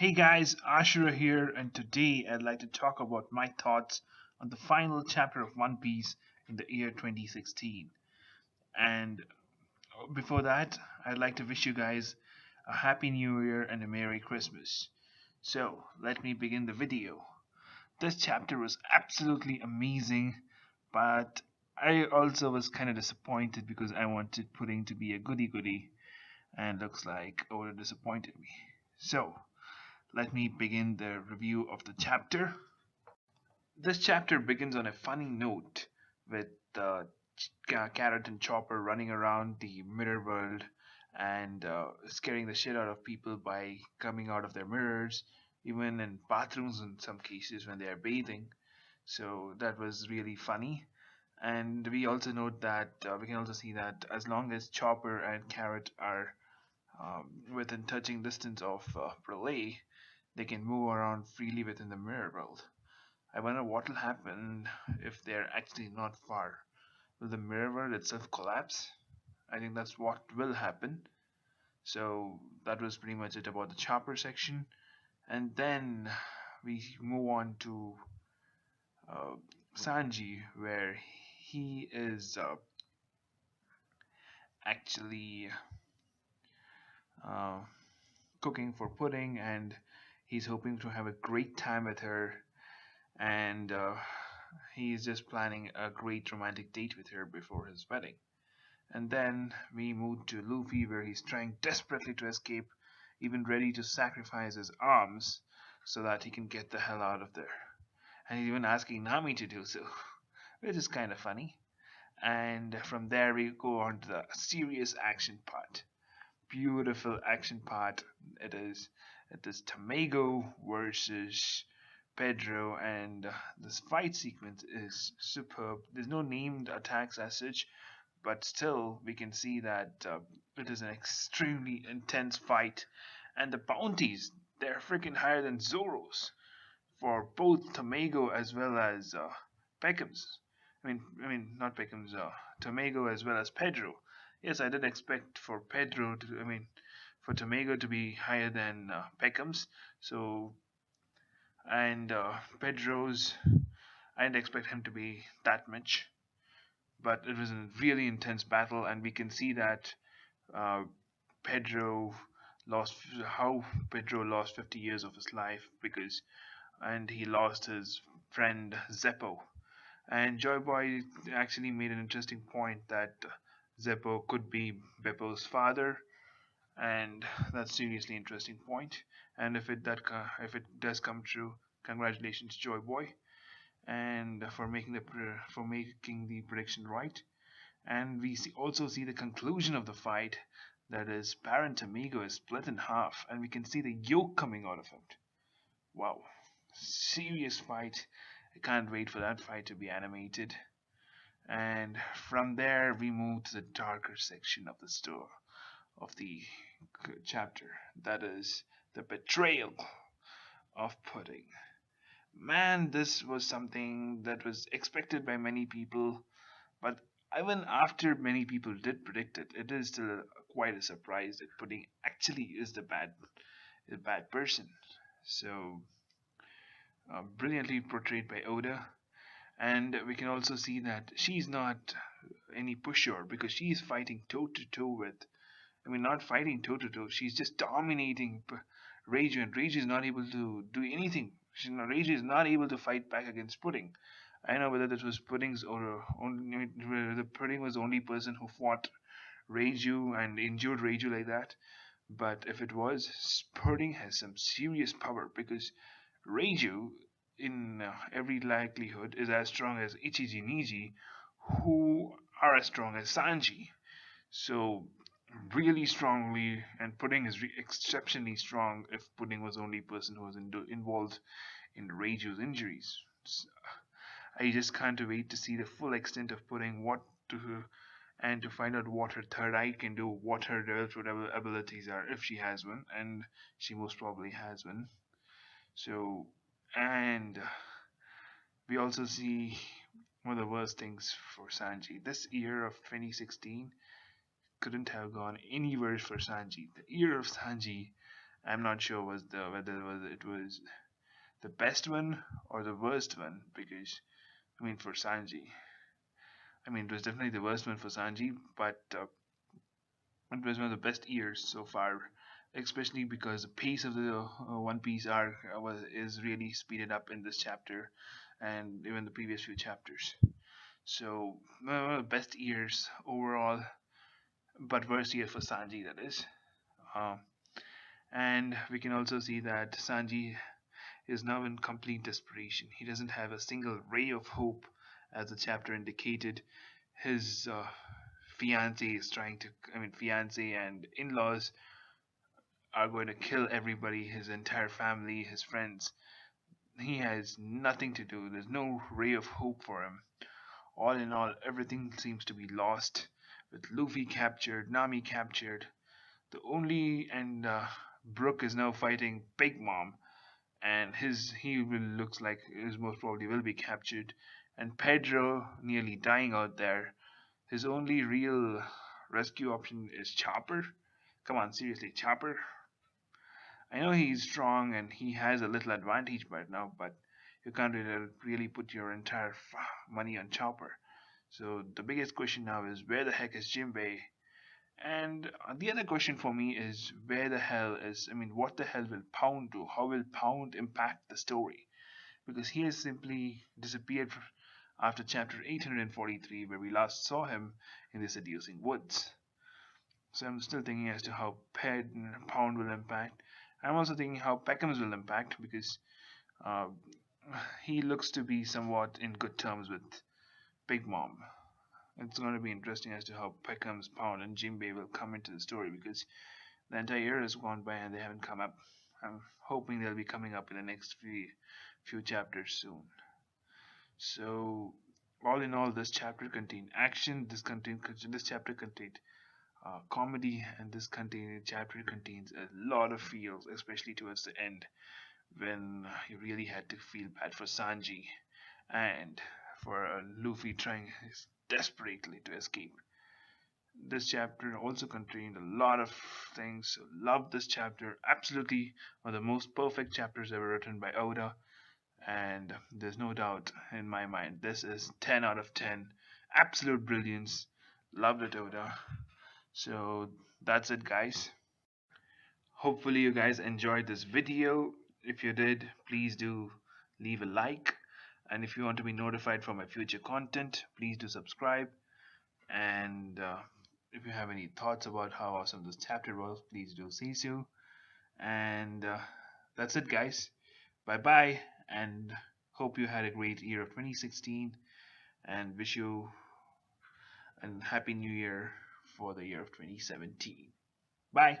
Hey guys, Ashura here, and today I'd like to talk about my thoughts on the final chapter of One Piece in the year 2016. And before that, I'd like to wish you guys a Happy New Year and a Merry Christmas. So, let me begin the video. This chapter was absolutely amazing, but I also was kind of disappointed because I wanted Pudding to be a goody goody, and looks like Oda disappointed me. So, let me begin the review of the chapter. This chapter begins on a funny note with Carrot and Chopper running around the mirror world and scaring the shit out of people by coming out of their mirrors, even in bathrooms in some cases when they are bathing. So that was really funny. And we also note that we can also see that as long as Chopper and Carrot are within touching distance of Relay, they can move around freely within the mirror world. I wonder what will happen if they're actually not far. Will the mirror world itself collapse? I think that's what will happen. So that was pretty much it about the chopper section. And then we move on to uh, Sanji, where he is actually uh, cooking for Pudding, and he's hoping to have a great time with her, and he's just planning a great romantic date with her before his wedding. And then we move to Luffy, where he's trying desperately to escape, even ready to sacrifice his arms so that he can get the hell out of there. And he's even asking Nami to do so, which is kind of funny. And from there, we go on to the serious action part. Beautiful action part it is. It is Tamago versus Pedro, and this fight sequence is superb. There's no named attacks as such, but still we can see that it is an extremely intense fight, and the bounties, they're freaking higher than Zoro's for both Tamago as well as Peckham's. Not Peckham's. Tamago as well as Pedro. Yes, I did expect for Pedro to, for Tamago to be higher than Peckham's. So, and Pedro's, I didn't expect him to be that much. But it was a really intense battle, and we can see that uh, Pedro lost, how Pedro lost 50 years of his life because, and he lost his friend Zeppo. And Joy Boy actually made an interesting point that Zeppo could be Beppo's father, and that's seriously interesting point. And if it does come true, congratulations, Joy Boy, and for making the prediction right. And we also see the conclusion of the fight. That is, Parent Amigo is split in half, and we can see the yolk coming out of it. Wow, serious fight. I can't wait for that fight to be animated. And from there, we move to the darker section of the story of the chapter. That is the betrayal of Pudding. Man, this was something that was expected by many people, but even after many people did predict it, it is still quite a surprise that Pudding actually is the bad person. So brilliantly portrayed by Oda, and we can also see that she's not any pusher because she's fighting toe to toe with. Not fighting toe to toe. She's just dominating Reiju, and Reiju is not able to do anything. Reiju is not able to fight back against Pudding. I don't know whether this was Pudding's or only the Pudding was the only person who fought Reiju and injured Reiju like that. But if it was, Pudding has some serious power because Reiju, in every likelihood, is as strong as Ichiji Niji, who are as strong as Sanji. So really strongly, and Pudding is exceptionally strong if Pudding was the only person who was involved in Reiju's injuries. So, I just can't wait to see the full extent of Pudding, and to find out what her third eye can do, what her developed abilities are, if she has one, and she most probably has one. So, and we also see one of the worst things for Sanji. This year of 2016 couldn't have gone any worse for Sanji. The year of Sanji I'm not sure whether it was the best one or the worst one, because I mean for Sanji, I mean it was definitely the worst one for Sanji, but it was one of the best years so far, especially because the pace of the One Piece arc is really speeded up in this chapter, and even the previous few chapters. So one of the best years overall, but worst year for Sanji, that is. Um, and we can also see that Sanji is now in complete desperation. He doesn't have a single ray of hope, as the chapter indicated. His fiance is trying to, I mean, fiance and in laws are going to kill everybody, his entire family, his friends. He has nothing to do. There's no ray of hope for him. All in all, everything seems to be lost. With Luffy captured, Nami captured, the only and Brook is now fighting Big Mom, and he will looks like is most probably will be captured, and Pedro nearly dying out there. His only real rescue option is Chopper. Come on, seriously, Chopper. I know he's strong and he has a little advantage right now, but you can't really put your entire money on Chopper. So the biggest question now is where the heck is Jinbei? And the other question for me is where the hell is, I mean, what the hell will Pound do? How will Pound impact the story? Because he has simply disappeared after chapter 843, where we last saw him in the seducing woods. So I'm still thinking as to how Pound will impact. I'm also thinking how Peckham's will impact because uh, he looks to be somewhat in good terms with Big Mom. It's going to be interesting as to how Peckham's Pound and Jinbei will come into the story because the entire year has gone by and they haven't come up. I'm hoping they'll be coming up in the next few chapters soon. So, all in all, this chapter contained action. This chapter contained comedy, and this chapter contains a lot of feels, especially towards the end when you really had to feel bad for Sanji and for Luffy trying desperately to escape. This chapter also contained a lot of things. So love this chapter. Absolutely one of the most perfect chapters ever written by Oda. And there's no doubt in my mind, this is 10 out of 10. Absolute brilliance. Loved it, Oda. So that's it, guys. Hopefully, you guys enjoyed this video. If you did, please do leave a like. And if you want to be notified for my future content, please do subscribe. And if you have any thoughts about how awesome this chapter was, please do say so. And that's it, guys. Bye bye. And hope you had a great year of 2016. And wish you a happy new year for the year of 2017. Bye.